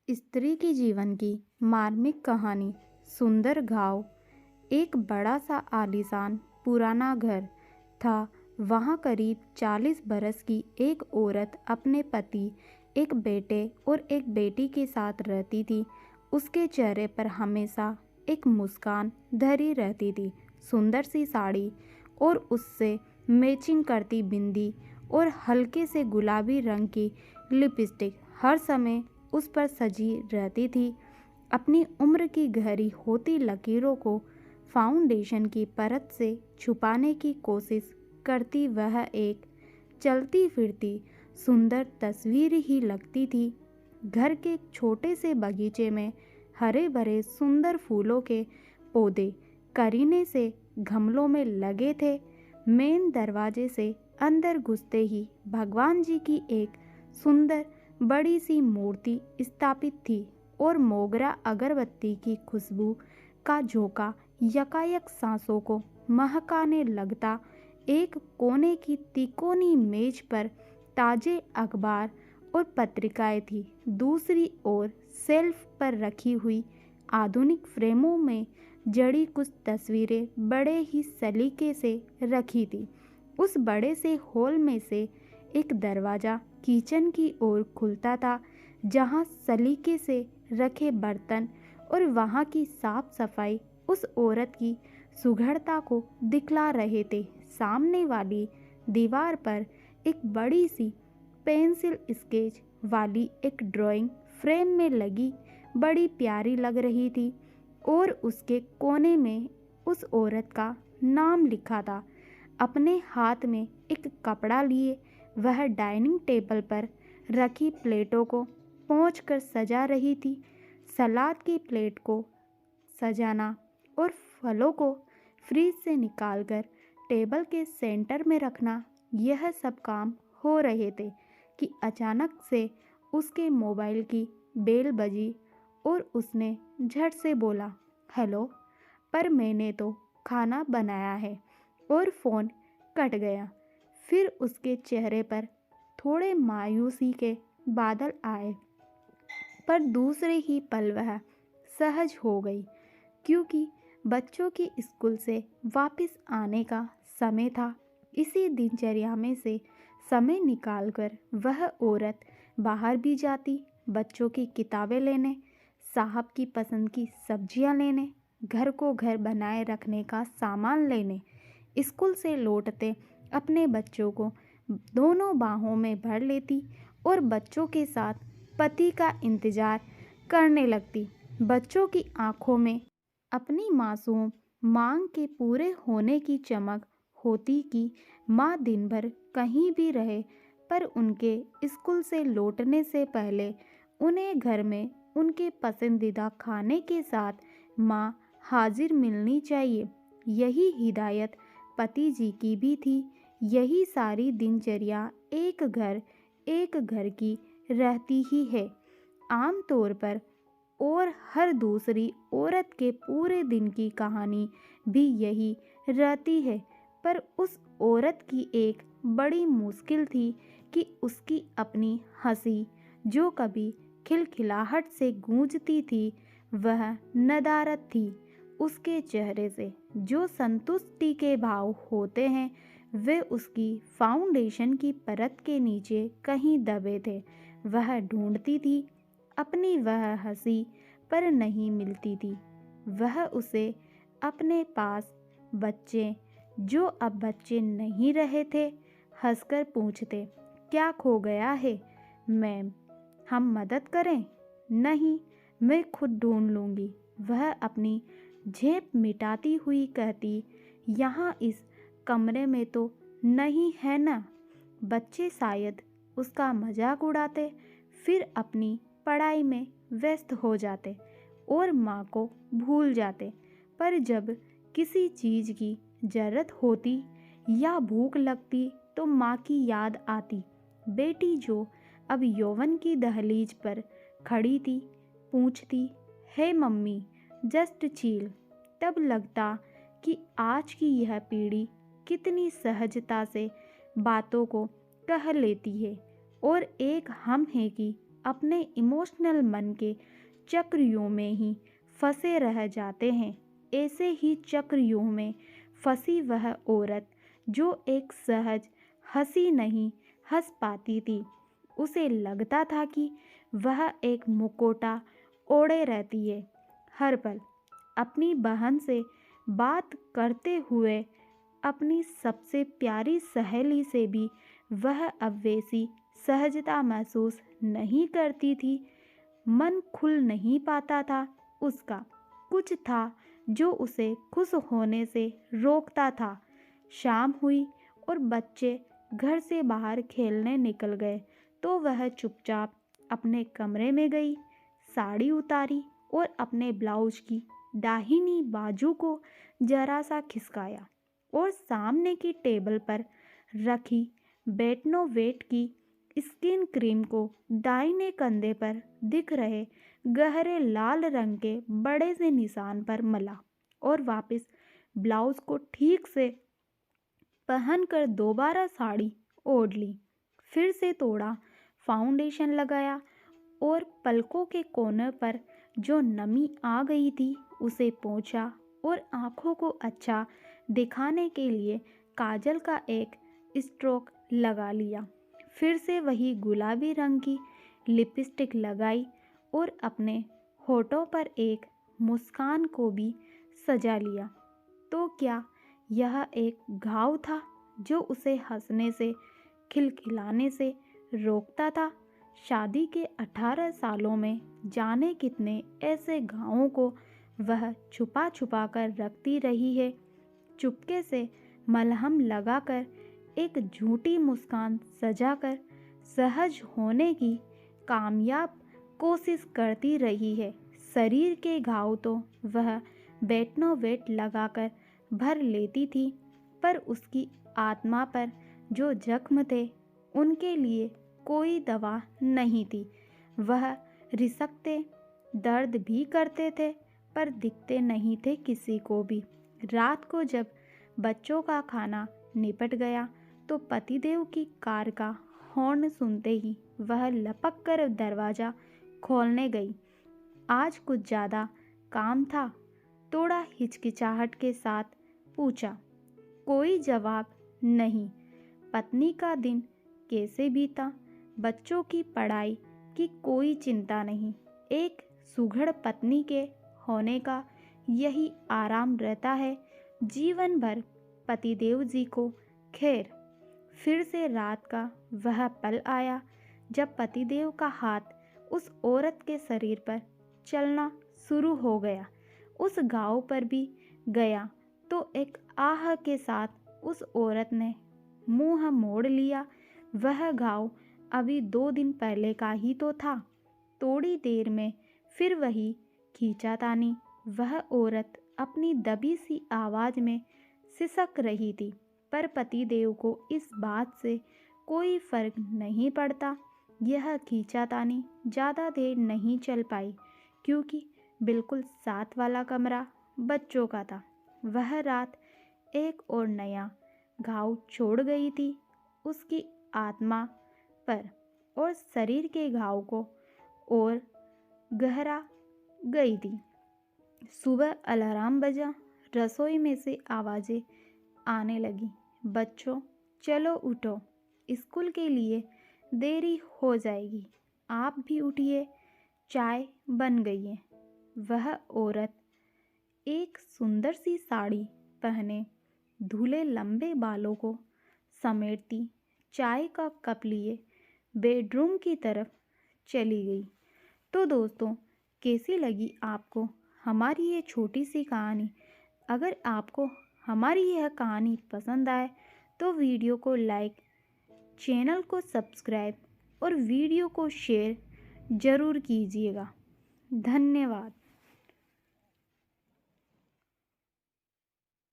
स्त्री के जीवन की मार्मिक कहानी। सुंदर गांव। एक बड़ा सा आलीशान पुराना घर था। वहाँ करीब 40 बरस की एक औरत अपने पति, एक बेटे और एक बेटी के साथ रहती थी। उसके चेहरे पर हमेशा एक मुस्कान धरी रहती थी। सुंदर सी साड़ी और उससे मैचिंग करती बिंदी और हल्के से गुलाबी रंग की लिपस्टिक हर समय उस पर सजी रहती थी। अपनी उम्र की गहरी होती लकीरों को फाउंडेशन की परत से छुपाने की कोशिश करती वह एक चलती फिरती सुंदर तस्वीर ही लगती थी। घर के एक छोटे से बगीचे में हरे भरे सुंदर फूलों के पौधे करीने से गमलों में लगे थे। मेन दरवाजे से अंदर घुसते ही भगवान जी की एक सुंदर बड़ी सी मूर्ति स्थापित थी और मोगरा अगरबत्ती की खुशबू का झोंका यकायक सांसों को महकाने लगता। एक कोने की तिकोनी मेज पर ताजे अखबार और पत्रिकाएं थी। दूसरी ओर शेल्फ पर रखी हुई आधुनिक फ्रेमों में जड़ी कुछ तस्वीरें बड़े ही सलीके से रखी थी। उस बड़े से हॉल में से एक दरवाज़ा किचन की ओर खुलता था, जहाँ सलीके से रखे बर्तन और वहाँ की साफ सफाई उस औरत की सुघड़ता को दिखला रहे थे। सामने वाली दीवार पर एक बड़ी सी पेंसिल स्केच वाली एक ड्राइंग फ्रेम में लगी बड़ी प्यारी लग रही थी और उसके कोने में उस औरत का नाम लिखा था। अपने हाथ में एक कपड़ा लिए वह डाइनिंग टेबल पर रखी प्लेटों को पोंछ कर सजा रही थी। सलाद की प्लेट को सजाना और फलों को फ्रीज से निकालकर टेबल के सेंटर में रखना, यह सब काम हो रहे थे कि अचानक से उसके मोबाइल की बेल बजी और उसने झट से बोला, हेलो। पर मैंने तो खाना बनाया है। और फ़ोन कट गया। फिर उसके चेहरे पर थोड़े मायूसी के बादल आए, पर दूसरे ही पल वह सहज हो गई, क्योंकि बच्चों की स्कूल से वापस आने का समय था। इसी दिनचर्या में से समय निकालकर वह औरत बाहर भी जाती, बच्चों की किताबें लेने, साहब की पसंद की सब्जियां लेने, घर को घर बनाए रखने का सामान लेने। स्कूल से लौटते अपने बच्चों को दोनों बाहों में भर लेती और बच्चों के साथ पति का इंतजार करने लगती। बच्चों की आंखों में अपनी मासूम मांग के पूरे होने की चमक होती कि माँ दिन भर कहीं भी रहे, पर उनके स्कूल से लौटने से पहले उन्हें घर में उनके पसंदीदा खाने के साथ माँ हाजिर मिलनी चाहिए। यही हिदायत पति जी की भी थी। यही सारी दिनचर्या एक घर की रहती ही है आमतौर पर। और हर दूसरी औरत के पूरे दिन की कहानी भी यही रहती है। पर उस औरत की एक बड़ी मुश्किल थी कि उसकी अपनी हंसी, जो कभी खिलखिलाहट से गूंजती थी, वह नदारद थी। उसके चेहरे से जो संतुष्टि के भाव होते हैं, वे उसकी फाउंडेशन की परत के नीचे कहीं दबे थे। वह ढूंढती थी अपनी वह हंसी, पर नहीं मिलती थी। वह उसे अपने पास बच्चे, जो अब बच्चे नहीं रहे थे, हंसकर पूछते, क्या खो गया है मैम, हम मदद करें? नहीं, मैं खुद ढूंढ लूँगी। वह अपनी झेप मिटाती हुई कहती, यहाँ इस कमरे में तो नहीं है ना। बच्चे शायद उसका मजाक उड़ाते, फिर अपनी पढ़ाई में व्यस्त हो जाते और माँ को भूल जाते। पर जब किसी चीज़ की ज़रूरत होती या भूख लगती तो माँ की याद आती। बेटी जो अब यौवन की दहलीज पर खड़ी थी, पूछती, हे मम्मी, जस्ट चिल। तब लगता कि आज की यह पीढ़ी कितनी सहजता से बातों को कह लेती है, और एक हम है कि अपने इमोशनल मन के चक्रव्यूह में ही फंसे रह जाते हैं। ऐसे ही चक्रव्यूह में फंसी वह औरत जो एक सहज हंसी नहीं हंस पाती थी। उसे लगता था कि वह एक मुखौटा ओढ़े रहती है हर पल। अपनी बहन से बात करते हुए अपनी सबसे प्यारी सहेली से भी वह अब वैसी सहजता महसूस नहीं करती थी। मन खुल नहीं पाता था उसका। कुछ था जो उसे खुश होने से रोकता था। शाम हुई और बच्चे घर से बाहर खेलने निकल गए तो वह चुपचाप अपने कमरे में गई, साड़ी उतारी और अपने ब्लाउज की दाहिनी बाजू को जरा सा खिसकाया और सामने की टेबल पर रखी बेटनोवेट की स्किन क्रीम को दाहिने कंधे पर दिख रहे गहरे लाल रंग के बड़े से निशान पर मला और वापस ब्लाउज को ठीक से पहनकर दोबारा साड़ी ओढ़ ली। फिर से थोड़ा फाउंडेशन लगाया और पलकों के कोने पर जो नमी आ गई थी उसे पोंछा और आँखों को अच्छा दिखाने के लिए काजल का एक स्ट्रोक लगा लिया। फिर से वही गुलाबी रंग की लिपस्टिक लगाई और अपने होठों पर एक मुस्कान को भी सजा लिया। तो क्या यह एक घाव था जो उसे हंसने से खिलखिलाने से रोकता था? शादी के 18 सालों में जाने कितने ऐसे घावों को वह छुपा छुपा कर रखती रही है। चुपके से मलहम लगाकर एक झूठी मुस्कान सजाकर सहज होने की कामयाब कोशिश करती रही है। शरीर के घाव तो वह बेटनोवेट लगाकर भर लेती थी, पर उसकी आत्मा पर जो जख्म थे उनके लिए कोई दवा नहीं थी। वह रिसकते दर्द भी करते थे पर दिखते नहीं थे किसी को भी। रात को जब बच्चों का खाना निपट गया तो पतिदेव की कार का हॉर्न सुनते ही वह लपक कर दरवाज़ा खोलने गई। आज कुछ ज़्यादा काम था? थोड़ा हिचकिचाहट के साथ पूछा। कोई जवाब नहीं। पत्नी का दिन कैसे बीता? बच्चों की पढ़ाई की कोई चिंता नहीं। एक सुघड़ पत्नी के होने का यही आराम रहता है जीवन भर पतिदेव जी को। खैर, फिर से रात का वह पल आया जब पतिदेव का हाथ उस औरत के शरीर पर चलना शुरू हो गया। उस घाव पर भी गया तो एक आह के साथ उस औरत ने मुंह मोड़ लिया। वह घाव अभी 2 दिन पहले का ही तो था। थोड़ी देर में फिर वही खींचातानी। वह औरत अपनी दबी सी आवाज़ में सिसक रही थी, पर पतिदेव को इस बात से कोई फर्क नहीं पड़ता। यह खींचातानी ज़्यादा देर नहीं चल पाई क्योंकि बिल्कुल साथ वाला कमरा बच्चों का था। वह रात एक और नया घाव छोड़ गई थी उसकी आत्मा पर और शरीर के घाव को और गहरा गई थी। सुबह अलार्म बजा। रसोई में से आवाज़ें आने लगी। बच्चों, चलो उठो, स्कूल के लिए देरी हो जाएगी। आप भी उठिए, चाय बन गई है। वह औरत एक सुंदर सी साड़ी पहने धुले लंबे बालों को समेटती चाय का कप लिए बेडरूम की तरफ चली गई। तो दोस्तों, कैसी लगी आपको हमारी ये छोटी सी कहानी? अगर आपको हमारी यह कहानी पसंद आए तो वीडियो को लाइक, चैनल को सब्सक्राइब और वीडियो को शेयर ज़रूर कीजिएगा। धन्यवाद।